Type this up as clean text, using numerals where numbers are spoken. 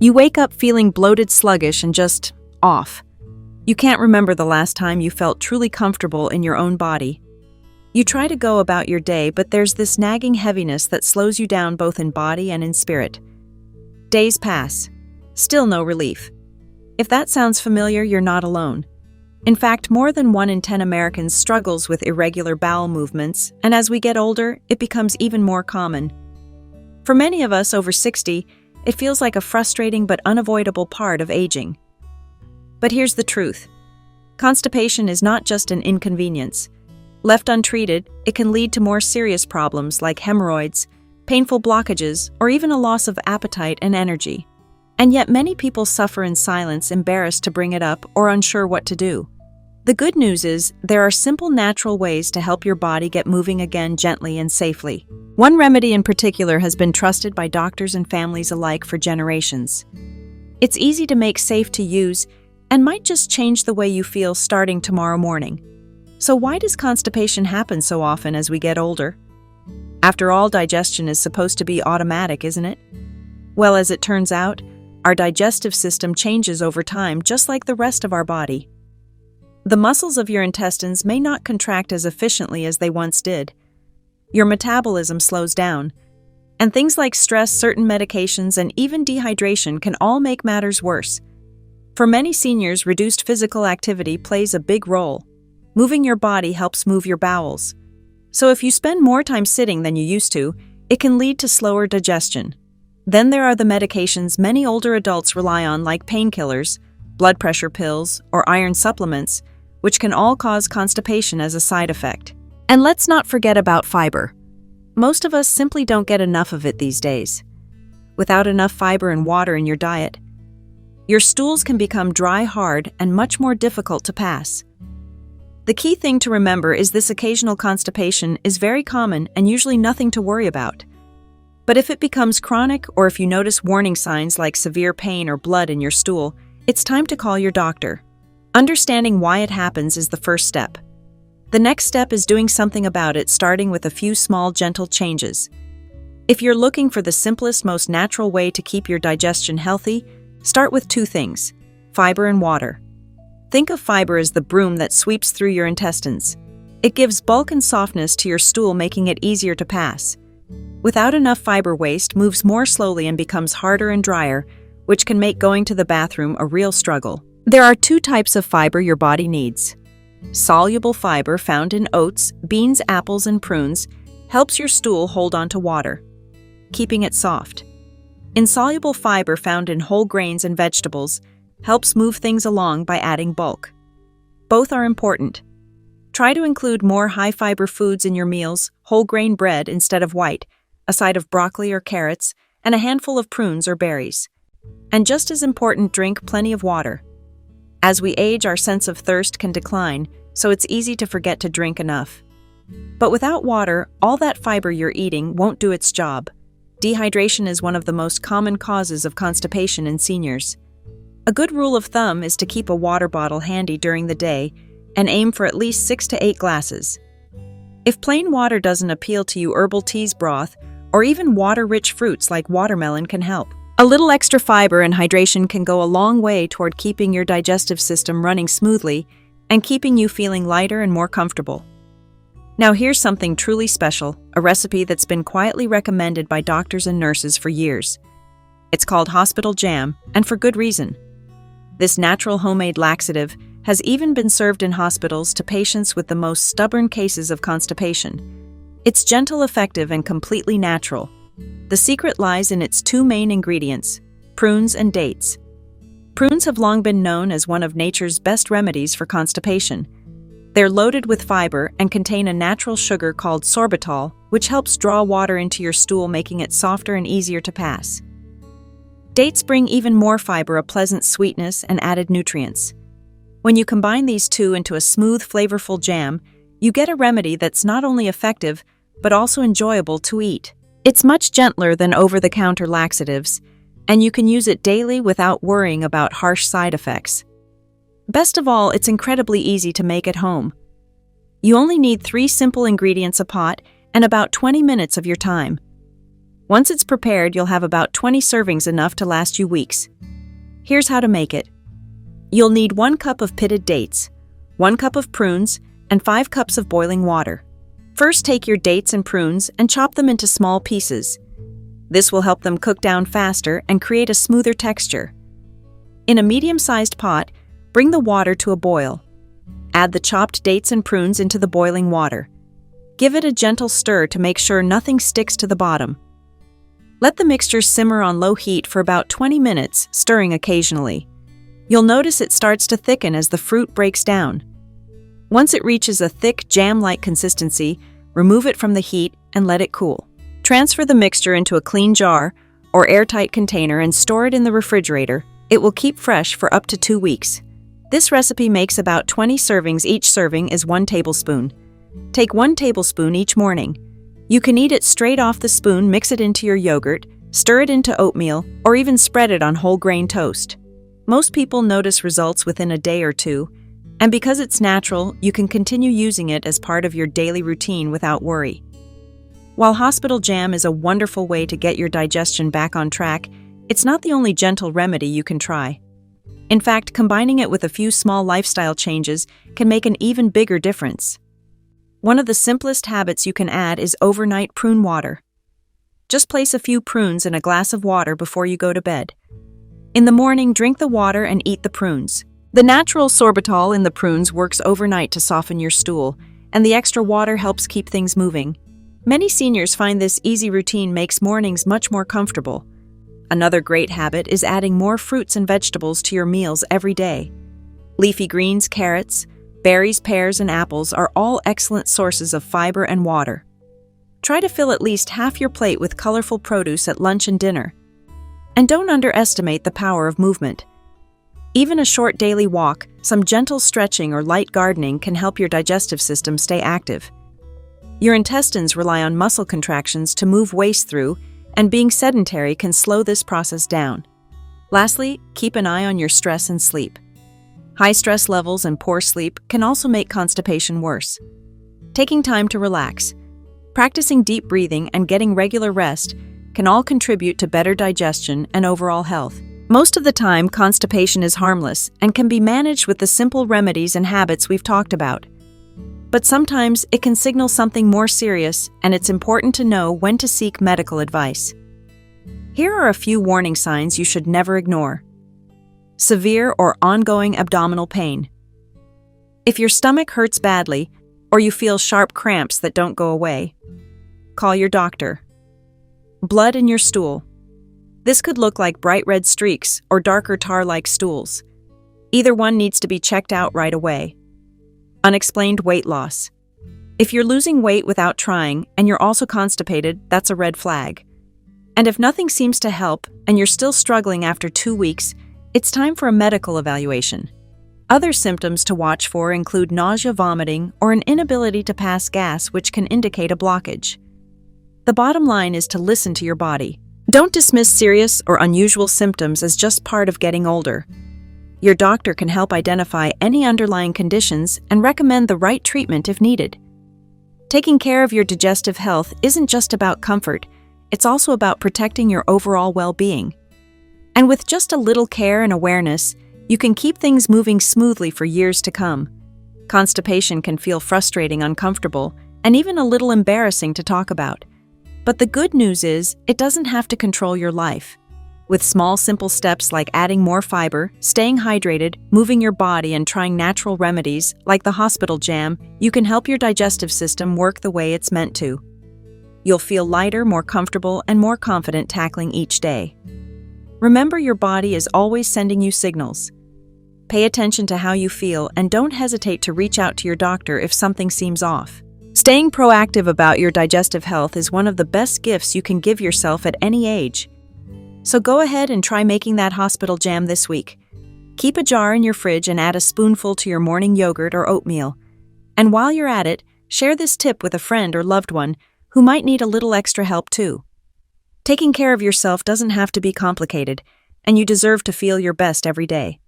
You wake up feeling bloated, sluggish, and just off. You can't remember the last time you felt truly comfortable in your own body. You try to go about your day, but there's this nagging heaviness that slows you down both in body and in spirit. Days pass. Still no relief. If that sounds familiar, you're not alone. In fact, more than 1 in 10 Americans struggles with irregular bowel movements, and as we get older, it becomes even more common. For many of us over 60, it feels like a frustrating but unavoidable part of aging. But here's the truth. Constipation is not just an inconvenience. Left untreated, it can lead to more serious problems like hemorrhoids, painful blockages, or even a loss of appetite and energy. And yet many people suffer in silence, embarrassed to bring it up or unsure what to do. The good news is there are simple, natural ways to help your body get moving again gently and safely. One remedy in particular has been trusted by doctors and families alike for generations. It's easy to make, safe to use, and might just change the way you feel starting tomorrow morning. So why does constipation happen so often as we get older? After all, digestion is supposed to be automatic, isn't it? Well, as it turns out, our digestive system changes over time just like the rest of our body. The muscles of your intestines may not contract as efficiently as they once did. Your metabolism slows down, and things like stress, certain medications, and even dehydration can all make matters worse. For many seniors, reduced physical activity plays a big role. Moving your body helps move your bowels. So if you spend more time sitting than you used to, it can lead to slower digestion. Then there are the medications many older adults rely on, like painkillers, blood pressure pills, or iron supplements, which can all cause constipation as a side effect. And let's not forget about fiber. Most of us simply don't get enough of it these days. Without enough fiber and water in your diet, your stools can become dry, hard, and much more difficult to pass. The key thing to remember is this: occasional constipation is very common and usually nothing to worry about. But if it becomes chronic, or if you notice warning signs like severe pain or blood in your stool, it's time to call your doctor. Understanding why it happens is the first step. The next step is doing something about it, starting with a few small, gentle changes. If you're looking for the simplest, most natural way to keep your digestion healthy, start with 2 things: fiber and water. Think of fiber as the broom that sweeps through your intestines. It gives bulk and softness to your stool, making it easier to pass. Without enough fiber, waste moves more slowly and becomes harder and drier, which can make going to the bathroom a real struggle. There are 2 types of fiber your body needs. Soluble fiber, found in oats, beans, apples, and prunes, helps your stool hold on to water, keeping it soft. Insoluble fiber, found in whole grains and vegetables, helps move things along by adding bulk. Both are important. Try to include more high-fiber foods in your meals: whole grain bread instead of white, a side of broccoli or carrots, and a handful of prunes or berries. And just as important, drink plenty of water. As we age, our sense of thirst can decline, so it's easy to forget to drink enough. But without water, all that fiber you're eating won't do its job. Dehydration is one of the most common causes of constipation in seniors. A good rule of thumb is to keep a water bottle handy during the day and aim for at least 6 to 8 glasses. If plain water doesn't appeal to you, herbal teas, broth, or even water-rich fruits like watermelon can help. A little extra fiber and hydration can go a long way toward keeping your digestive system running smoothly and keeping you feeling lighter and more comfortable. Now here's something truly special, a recipe that's been quietly recommended by doctors and nurses for years. It's called hospital jam, and for good reason. This natural homemade laxative has even been served in hospitals to patients with the most stubborn cases of constipation. It's gentle, effective, and completely natural. The secret lies in its 2 main ingredients: prunes and dates. Prunes have long been known as one of nature's best remedies for constipation. They're loaded with fiber and contain a natural sugar called sorbitol, which helps draw water into your stool, making it softer and easier to pass. Dates bring even more fiber, a pleasant sweetness, and added nutrients. When you combine these 2 into a smooth, flavorful jam, you get a remedy that's not only effective, but also enjoyable to eat. It's much gentler than over-the-counter laxatives, and you can use it daily without worrying about harsh side effects. Best of all, it's incredibly easy to make at home. You only need 3 simple ingredients: a pot and about 20 minutes of your time. Once it's prepared, you'll have about 20 servings, enough to last you weeks. Here's how to make it. You'll need 1 cup of pitted dates, 1 cup of prunes, and 5 cups of boiling water. First, take your dates and prunes and chop them into small pieces. This will help them cook down faster and create a smoother texture. In a medium-sized pot, bring the water to a boil. Add the chopped dates and prunes into the boiling water. Give it a gentle stir to make sure nothing sticks to the bottom. Let the mixture simmer on low heat for about 20 minutes, stirring occasionally. You'll notice it starts to thicken as the fruit breaks down. Once it reaches a thick, jam-like consistency, remove it from the heat and let it cool. Transfer the mixture into a clean jar or airtight container and store it in the refrigerator. It will keep fresh for up to 2 weeks. This recipe makes about 20 servings. Each serving is 1 tablespoon. Take 1 tablespoon each morning. You can eat it straight off the spoon, mix it into your yogurt, stir it into oatmeal, or even spread it on whole grain toast. Most people notice results within a day or 2, and because it's natural, you can continue using it as part of your daily routine without worry. While hospital jam is a wonderful way to get your digestion back on track, it's not the only gentle remedy you can try. In fact, combining it with a few small lifestyle changes can make an even bigger difference. One of the simplest habits you can add is overnight prune water. Just place a few prunes in a glass of water before you go to bed. In the morning, drink the water and eat the prunes. The natural sorbitol in the prunes works overnight to soften your stool, and the extra water helps keep things moving. Many seniors find this easy routine makes mornings much more comfortable. Another great habit is adding more fruits and vegetables to your meals every day. Leafy greens, carrots, berries, pears, and apples are all excellent sources of fiber and water. Try to fill at least half your plate with colorful produce at lunch and dinner. And don't underestimate the power of movement. Even a short daily walk, some gentle stretching, or light gardening can help your digestive system stay active. Your intestines rely on muscle contractions to move waste through, and being sedentary can slow this process down. Lastly, keep an eye on your stress and sleep. High stress levels and poor sleep can also make constipation worse. Taking time to relax, practicing deep breathing, and getting regular rest can all contribute to better digestion and overall health. Most of the time, constipation is harmless and can be managed with the simple remedies and habits we've talked about. But sometimes it can signal something more serious, and it's important to know when to seek medical advice. Here are a few warning signs you should never ignore. Severe or ongoing abdominal pain. If your stomach hurts badly, or you feel sharp cramps that don't go away, call your doctor. Blood in your stool. This could look like bright red streaks or darker tar-like stools. Either one needs to be checked out right away. Unexplained weight loss. If you're losing weight without trying and you're also constipated, that's a red flag. And if nothing seems to help and you're still struggling after 2 weeks, it's time for a medical evaluation. Other symptoms to watch for include nausea, vomiting, or an inability to pass gas, which can indicate a blockage. The bottom line is to listen to your body. Don't dismiss serious or unusual symptoms as just part of getting older. Your doctor can help identify any underlying conditions and recommend the right treatment if needed. Taking care of your digestive health isn't just about comfort, it's also about protecting your overall well-being. And with just a little care and awareness, you can keep things moving smoothly for years to come. Constipation can feel frustrating, uncomfortable, and even a little embarrassing to talk about. But the good news is, it doesn't have to control your life. With small, simple steps like adding more fiber, staying hydrated, moving your body, and trying natural remedies like the hospital jam, you can help your digestive system work the way it's meant to. You'll feel lighter, more comfortable, and more confident tackling each day. Remember, your body is always sending you signals. Pay attention to how you feel and don't hesitate to reach out to your doctor if something seems off. Staying proactive about your digestive health is one of the best gifts you can give yourself at any age. So go ahead and try making that hospital jam this week. Keep a jar in your fridge and add a spoonful to your morning yogurt or oatmeal. And while you're at it, share this tip with a friend or loved one who might need a little extra help too. Taking care of yourself doesn't have to be complicated, and you deserve to feel your best every day.